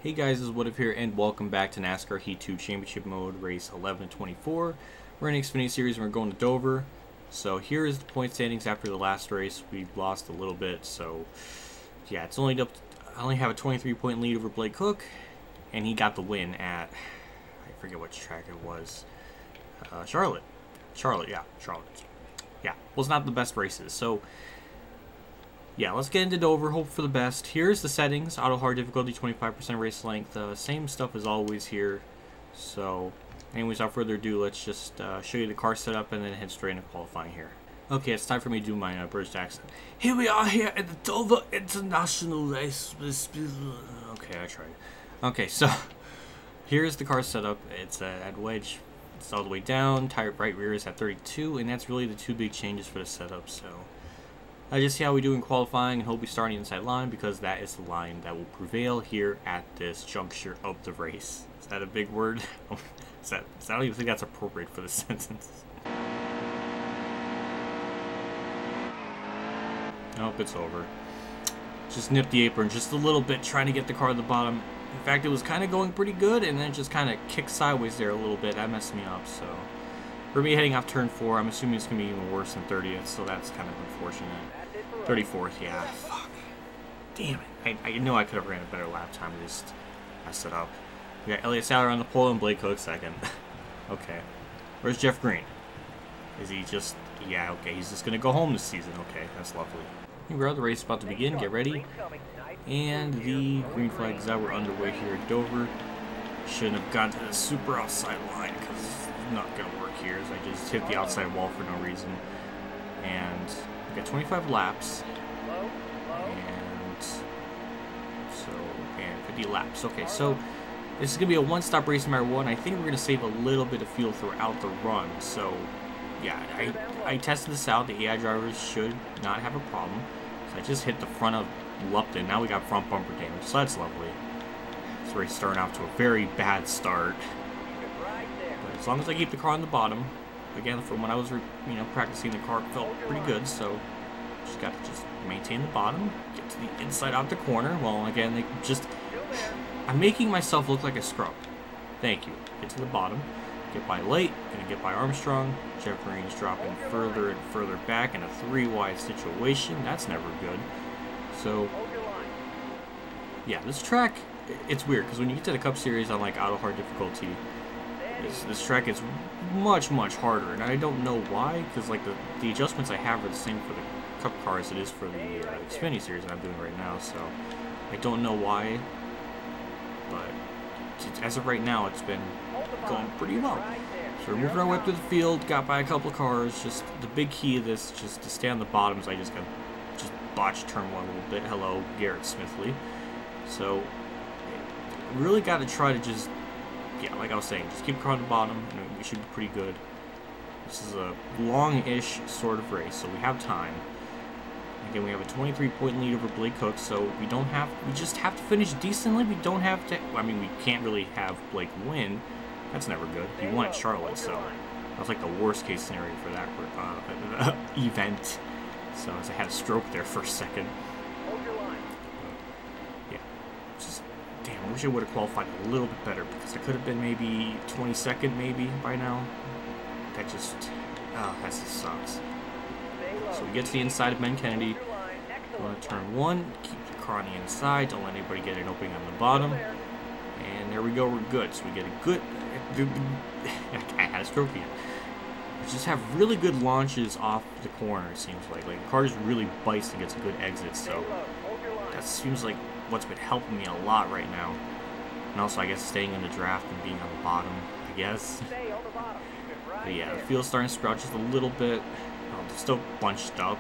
Hey guys, this is WhatiF here, and welcome back to NASCAR Heat 2 Championship Mode, Race 11-24. We're in Xfinity Series, and we're going to Dover. So here is the point standings after the last race. We lost a little bit, so yeah, it's only up. I only have a 23-point lead over Blake Hook, and he got the win at, I forget which track it was, Charlotte. Charlotte. Yeah, well, it's not the best races, so yeah, let's get into Dover, hope for the best. Here's the settings: auto hard difficulty, 25% race length, same stuff as always here. So anyways, without further ado, let's just show you the car setup and then head straight into qualifying here. Okay, it's time for me to do my British accent. Here we are here at the Dover International Race. Okay, I tried. Okay, so here's the car setup. It's at wedge. It's all the way down. Tire right rear is at 32, and that's really the two big changes for the setup. So I just see how we do in qualifying and hope we start on the inside line, because that is the line that will prevail here at this juncture of the race. Is that a big word? I don't even think that's appropriate for the sentence. Nope, it's over. Just nipped the apron just a little bit, trying to get the car at the bottom. In fact, it was kind of going pretty good, and then just kind of kicked sideways there a little bit. That messed me up, so for me heading off turn 4, I'm assuming it's going to be even worse than 30th, so that's kind of unfortunate. 34th, yeah, fuck. Damn it. I know I could have ran a better lap time, I just messed it up. We got Elliott Sadler on the pole and Blake Hook second. Okay. Where's Jeff Green? Is he just... yeah, okay, he's just going to go home this season. Okay, that's lovely. Here we are, the race is about to begin. Get ready. And the green flags that were underway here at Dover. Shouldn't have gone to the super outside line, because it's not going to work here, as I just hit the outside wall for no reason. And we got 25 laps. And 50 laps. Okay, so this is going to be a one-stop race no matter what. I think we're going to save a little bit of fuel throughout the run. So yeah, I tested this out. The AI drivers should not have a problem. So I just hit the front of Lupton. Now we got front bumper damage, so that's lovely. So we're starting off to a very bad start. But as long as I keep the car on the bottom, again, from when I was practicing, the car felt pretty good. So just got to just maintain the bottom, get to the inside out the corner. Well, again, they just... I'm making myself look like a scrub. Thank you. Get to the bottom. Get by late, gonna get by Armstrong. Jeff Green's dropping further and further back in a 3-wide situation. That's never good. So, yeah, this track, it's weird, because when you get to the Cup Series on, like, auto hard difficulty, this track is much, much harder, and I don't know why, because, like, the adjustments I have are the same for the Cup car as it is for the Xfinity Series that I'm doing right now, so I don't know why, but as of right now, it's been going pretty well. So we're moving our way through the field, got by a couple of cars. Just the big key of this, just to stay on the bottoms. I just got botched turn 1 a little bit. Hello, Garrett Smithley. So really got to try to just, yeah, like I was saying, just keep the car on the bottom, and we should be pretty good. This is a long-ish sort of race, so we have time. Again, we have a 23-point lead over Blake Hook, so we just have to finish decently. We don't have to, I mean, we can't really have Blake win. That's never good. He won at Charlotte, so that was like the worst case scenario for that event. So as I had a stroke there for a second. Yeah, just, damn, I wish I would have qualified a little bit better, because I could have been maybe 22nd maybe by now. That just, that just sucks. So we get to the inside of Ben Kennedy. We're on turn 1. Keep the car on the inside. Don't let anybody get an opening on the bottom. And there we go. We're good. So we get a good... I had a stroke again. We just have really good launches off the corner, it seems like. Like, the car just really bites and gets a good exit. So that seems like what's been helping me a lot right now. And also, I guess, staying in the draft and being on the bottom, I guess. But yeah, the field's starting to sprout just a little bit. They're still bunched up,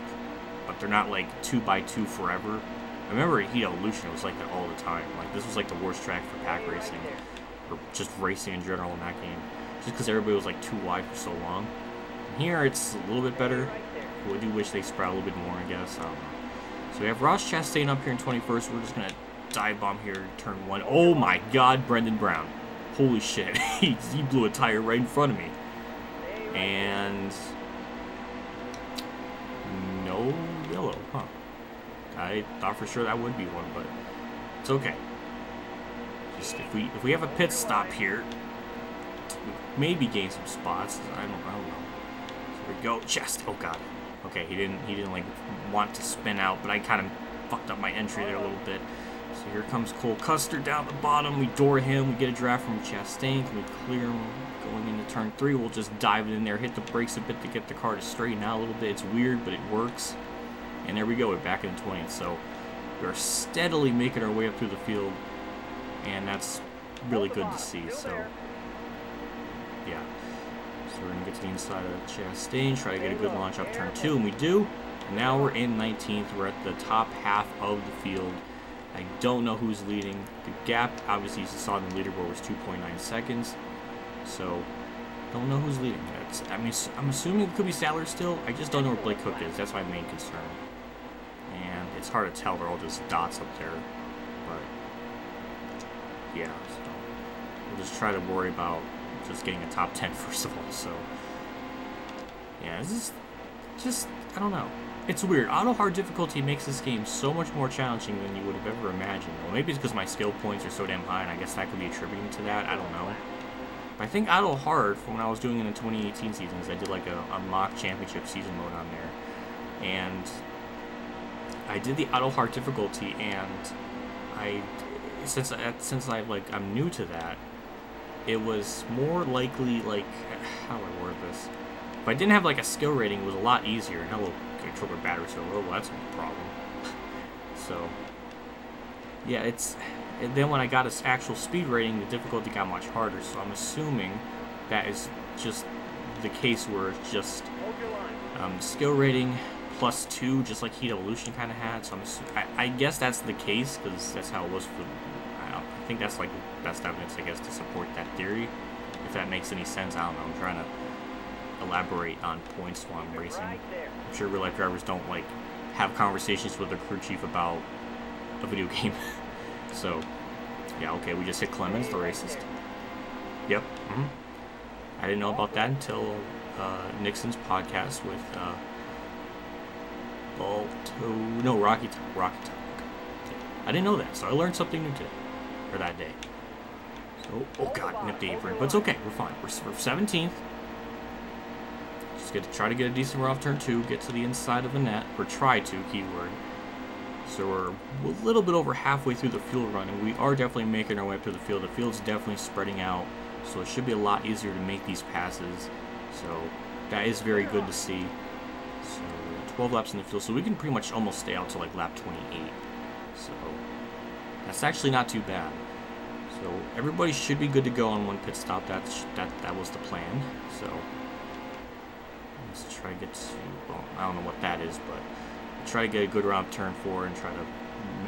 but they're not like 2x2 forever. I remember at Heat Evolution, it was like that all the time. Like, this was like the worst track for pack racing, or just racing in general in that game, just because everybody was like too wide for so long. And here, it's a little bit better. I do wish they sprout a little bit more, I guess. So we have Ross Chastain up here in 21st. We're just gonna dive bomb here, turn 1. Oh my God, Brendan Brown! Holy shit, he blew a tire right in front of me, and no yellow, huh? I thought for sure that would be one, but it's okay. just, if we have a pit stop here, we maybe gain some spots. I don't know. Here we go. Chest. Oh god. Okay, he didn't like want to spin out, but I kind of fucked up my entry there a little bit. So here comes Cole Custer down the bottom. We door him. We get a draft from Chastain. Can we clear him going into turn 3? We'll just dive it in there, hit the brakes a bit to get the car to straighten out a little bit. It's weird, but it works. And there we go. We're back in the 20th. So we're steadily making our way up through the field, and that's really good to see. So yeah. So we're going to get to the inside of Chastain, try to get a good launch up turn 2, and we do. And now we're in 19th. We're at the top half of the field. I don't know who's leading. The gap, obviously, as you saw in the leaderboard, was 2.9 seconds. So, don't know who's leading. I mean, I'm assuming it could be Sadler still. I just don't know where Blake Cook is. That's my main concern. And it's hard to tell. They're all just dots up there. But, yeah. So, we'll just try to worry about just getting a top 10 first of all. So, yeah, this is just, I don't know. It's weird. Auto hard difficulty makes this game so much more challenging than you would have ever imagined. Well, maybe it's because my skill points are so damn high, and I guess that could be attributing to that. I don't know. But I think auto hard, from when I was doing it in the 2018 seasons, I did like a mock championship season mode on there, and I did the auto hard difficulty, and since I'm new to that, it was more likely, like, how do I word this? If I didn't have like a skill rating, it was a lot easier. And hello, controller battery so low. Well, that's a problem. So, yeah, and then when I got its actual speed rating, the difficulty got much harder. So I'm assuming that is just the case where it's just skill rating +2, just like Heat Evolution kind of had. So I guess that's the case, because that's how it was for. I think that's like the best evidence, I guess, to support that theory. If that makes any sense, I don't know. I'm trying to elaborate on points while I'm racing. I'm sure real life drivers don't like have conversations with their crew chief about a video game. So, yeah, okay, we just hit Clemens, the racist. Yep. I didn't know about that until Nixon's podcast with Rocky Top. I didn't know that, so I learned something new today, or that day. So, oh god, nipped the apron, but it's okay, we're fine. We're 17th. Just try to get a decent run off turn 2, get to the inside of the net, or try to, keyword. So we're a little bit over halfway through the field run, and we are definitely making our way up to the field. The field's definitely spreading out, so it should be a lot easier to make these passes. So that is very good to see. So 12 laps in the field, so we can pretty much almost stay out to like lap 28. So that's actually not too bad. So everybody should be good to go on one pit stop. That was the plan. So let's try to get to, well, I don't know what that is, but try to get a good round turn 4 and try to,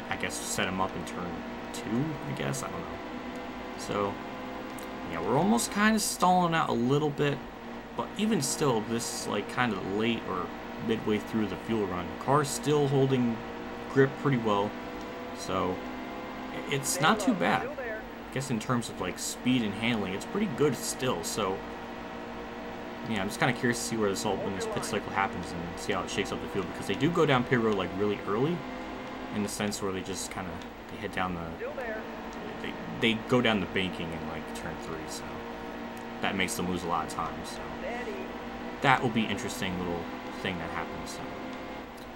I guess, set him up in turn 2, I guess, I don't know. So, yeah, we're almost kind of stalling out a little bit, but even still, this, like, kind of late or midway through the fuel run, the car's still holding grip pretty well, so it's not too bad. I guess in terms of, like, speed and handling, it's pretty good still, so yeah, I'm just kind of curious to see where when this pit cycle happens and see how it shakes up the field, because they do go down pit road like really early, in the sense where they just kind of hit down the they go down the banking in like turn 3, so that makes them lose a lot of time. So that will be an interesting little thing that happens.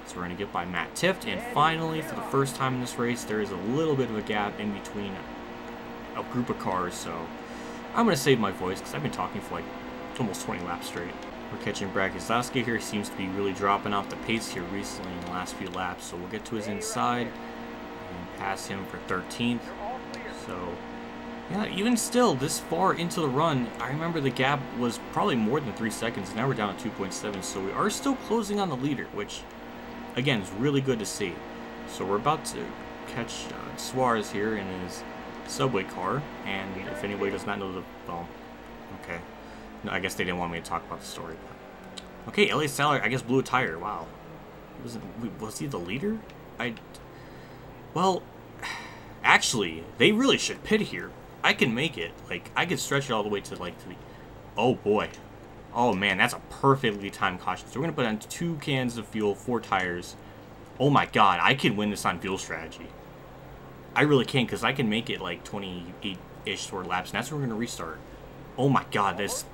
So we're gonna get by Matt Tifft, and finally, for the first time in this race, there is a little bit of a gap in between a group of cars. So I'm gonna save my voice because I've been talking for like almost 20 laps straight. We're catching Brad Keselowski here. He seems to be really dropping off the pace here recently in the last few laps. So we'll get to his inside and pass him for 13th. So, yeah, even still, this far into the run, I remember the gap was probably more than 3 seconds. Now we're down at 2.7. So we are still closing on the leader, which, again, is really good to see. So we're about to catch Suarez here in his subway car. And if anybody does not know the... well, okay. No, I guess they didn't want me to talk about the story. But. Okay, Elliott Sadler, I guess, blew a tire. Wow. Was he the leader? Well, actually, they really should pit here. I can make it. Like, I could stretch it all the way to, like, the... oh, boy. Oh, man, that's a perfectly timed caution. So we're going to put on 2 cans of fuel, 4 tires. Oh, my God, I can win this on fuel strategy. I really can't, because I can make it like 28-ish sort of laps, and that's when we're going to restart. Oh my god, this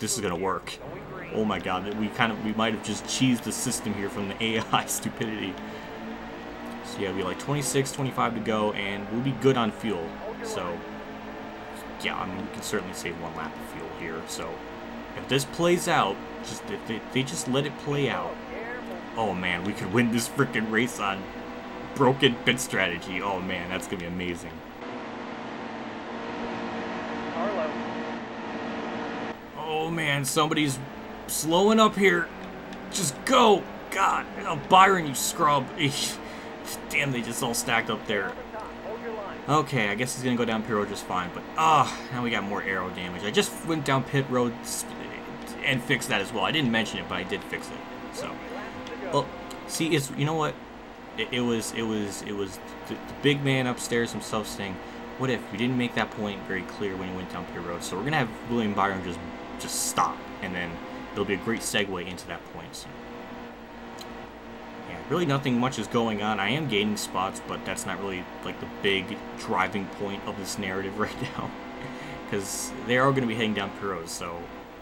is going to work. Oh my god, we might have just cheesed the system here from the AI stupidity. So yeah, we have like 26, 25 to go, and we'll be good on fuel. So yeah, I mean, we can certainly save 1 lap of fuel here. So if this plays out, if they just let it play out, oh man, we could win this freaking race on broken pit strategy. Oh man, that's gonna be amazing. Oh man, somebody's slowing up here. Just go. God, oh, Byron, you scrub. Damn, they just all stacked up there. Okay, I guess he's gonna go down pit road just fine, but now we got more aero damage. I just went down pit road and fixed that as well. I didn't mention it, but I did fix it. So, well, see, you know what? It was the big man upstairs himself saying, "What if we didn't make that point very clear when he went down pit road?" So we're gonna have William Byron just stop, and then there'll be a great segue into that point. So. Really nothing much is going on. I am gaining spots, but that's not really like the big driving point of this narrative right now, because they are going to be heading down pit road, so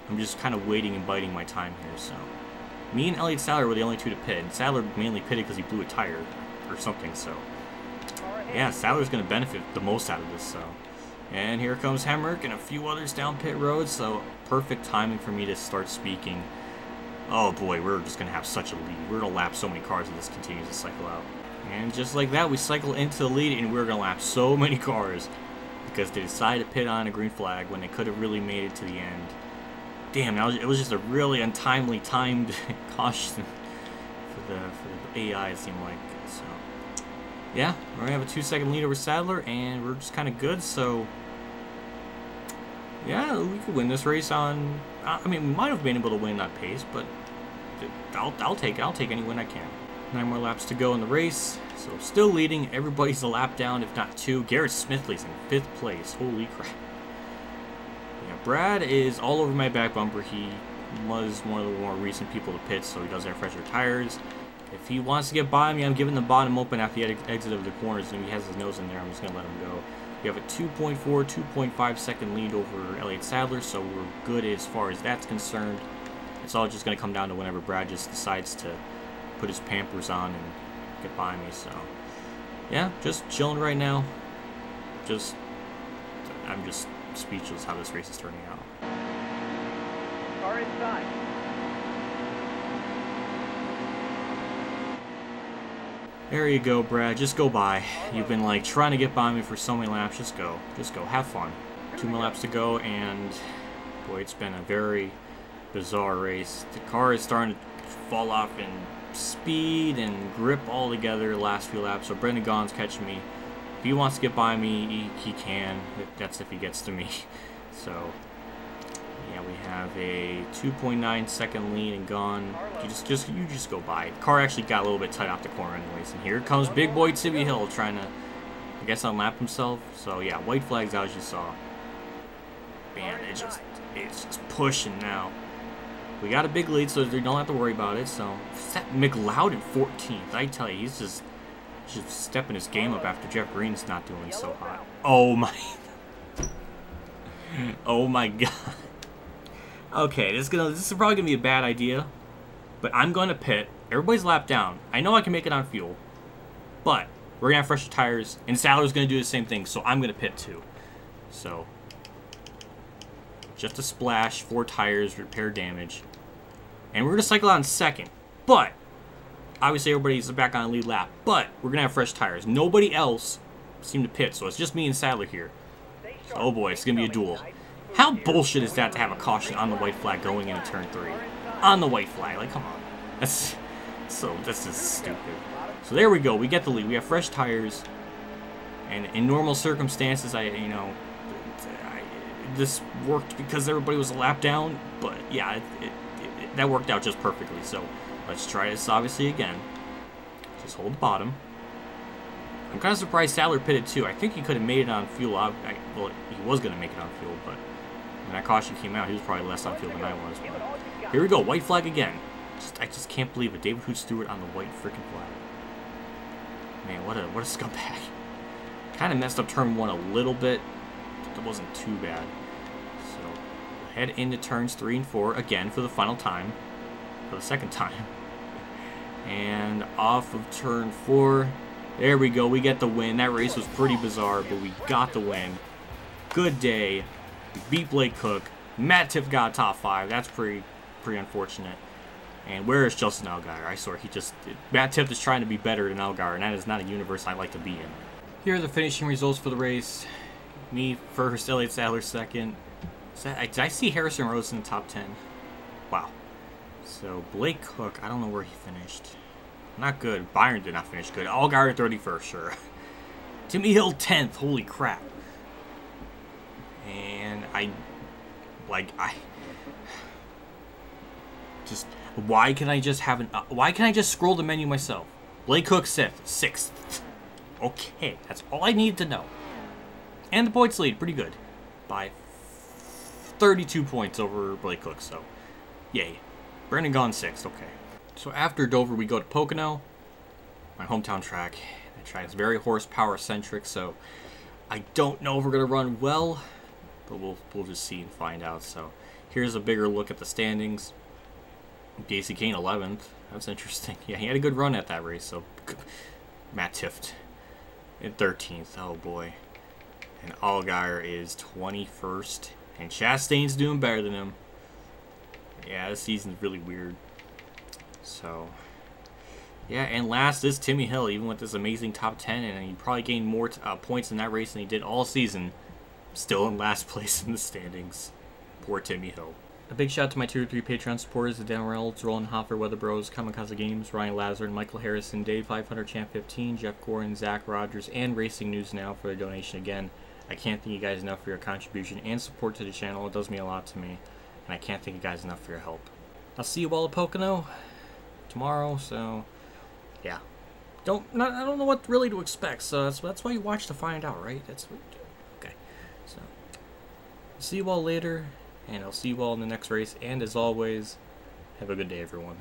I'm just kind of waiting and biding my time here. So me and Elliott Sadler were the only 2 to pit, and Sadler mainly pitted because he blew a tire or something. So yeah, Sadler's going to benefit the most out of this. So, and here comes Hemrick and a few others down pit road, so perfect timing for me to start speaking. Oh boy, we're just going to have such a lead. We're going to lap so many cars if this continues to cycle out. And just like that, we cycle into the lead, and we're going to lap so many cars because they decided to pit on a green flag when they could have really made it to the end. Damn, it was just a really untimely timed caution for the AI, it seemed like. So, yeah, we're going to have a 2-second lead over Sadler, and we're just kind of good, so yeah, we could win this race on... I mean, we might have been able to win that pace, but I'll take it. I'll take any win I can. 9 more laps to go in the race, so still leading. Everybody's a lap down, if not 2. Garrett Smithley's in 5th place. Holy crap. Yeah, Brad is all over my back bumper. He was one of the more recent people to pit, so he does have fresher tires. If he wants to get by me, I'm giving the bottom open at the exit of the corners, and if he has his nose in there, I'm just going to let him go. We have a 2.4, 2.5 second lead over Elliott Sadler, so we're good as far as that's concerned. It's all just going to come down to whenever Brad just decides to put his Pampers on and get by me. So, yeah, just chilling right now. I'm just speechless how this race is turning out. Car inside. There you go, Brad. Just go by. You've been like trying to get by me for so many laps. Just go. Just go. Have fun. 2 more laps to go, and boy, it's been a very bizarre race. The car is starting to fall off in speed and grip all together the last few laps. So Brendan Gaughan's catching me. If he wants to get by me, he can. That's if he gets to me. So yeah, we have a 2.9 second lead and Gaughan. You just go by. The car actually got a little bit tight off the corner anyways. And here comes big boy Tibby Hill trying to, I guess, unlap himself. So yeah, white flag's out as you saw. Man, it's just pushing now. We got a big lead, so they don't have to worry about it. So McLeod in 14th. I tell you, he's just stepping his game up after Jeff Green's not doing so hot. Oh my, oh my god. Okay, this is probably gonna be a bad idea, but I'm going to pit. Everybody's lapped down. I know I can make it on fuel, but we're gonna have fresher tires, and Sadler's gonna do the same thing, so I'm gonna pit too. So just a splash, 4 tires, repair damage, and we're gonna cycle out in 2nd. But obviously everybody's back on a lead lap, but we're gonna have fresh tires. Nobody else seemed to pit, so it's just me and Sadler here. So, oh boy, it's gonna be a duel. How bullshit is that to have a caution on the white flag going into turn 3? On the white flag, like, come on. That's just stupid. So there we go, we get the lead. We have fresh tires, and in normal circumstances, this worked because everybody was a lap down, but yeah, that worked out just perfectly. So let's try this obviously again. Just hold the bottom. I'm kind of surprised Sadler pitted too. I think he could have made it on fuel. Well, he was going to make it on fuel, but when that caution came out, he was probably less on fuel than I was. But here we go, white flag again. I just can't believe it. David Hoot Stewart on the white freaking flag. Man, what a scumbag. Kind of messed up turn 1 a little bit. It wasn't too bad. So, head into turns 3 and 4 again for the final time. For the second time. And off of turn 4. There we go. We get the win. That race was pretty bizarre, but we got the win. Good day. We beat Blake Cook. Matt Tiff got top 5. That's pretty unfortunate. And where is Justin Allgaier? I swear, Matt Tiff is trying to be better than Allgaier, and that is not a universe I like to be in. Here are the finishing results for the race. Me first, Elliott Sadler second. Did I see Harrison Rhodes in the top 10? Wow. So, Blake Cook, I don't know where he finished. Not good. Byron did not finish good. Allgaier 31st, sure. Timmy Hill 10th. Holy crap. And why can I just scroll the menu myself? Blake Cook 6th. Okay, that's all I need to know. And the points lead, pretty good. By 32 points over Blake Cook, so yay. Brandon Gaughan 6th, okay. So after Dover, we go to Pocono, my hometown track. The track is very horsepower-centric, so I don't know if we're going to run well, but we'll just see and find out. So here's a bigger look at the standings. Casey Kane 11th. That's interesting. Yeah, he had a good run at that race, so Matt Tift in 13th. Oh, boy. And Allgaier is 21st, and Chastain's doing better than him. Yeah, this season's really weird. So, yeah, and last is Timmy Hill, even with this amazing top 10, and he probably gained more points in that race than he did all season. Still in last place in the standings. Poor Timmy Hill. A big shout out to my Tier 3 Patreon supporters, Dan Reynolds, Roland Hofer, Weather Bros, Kamikazegames, Ronnie Lazzarine, Michael Harrison, Dave 500 Champ 15, Jeff Gorin, Zach Rogers, and Racing News Now for their donation again. I can't thank you guys enough for your contribution and support to the channel. It does mean a lot to me, and I can't thank you guys enough for your help. I'll see you all at Pocono tomorrow, so yeah. I don't know what really to expect, so that's why you watch to find out, right? That's what you do. Okay. So see you all later, and I'll see you all in the next race, and as always, have a good day, everyone.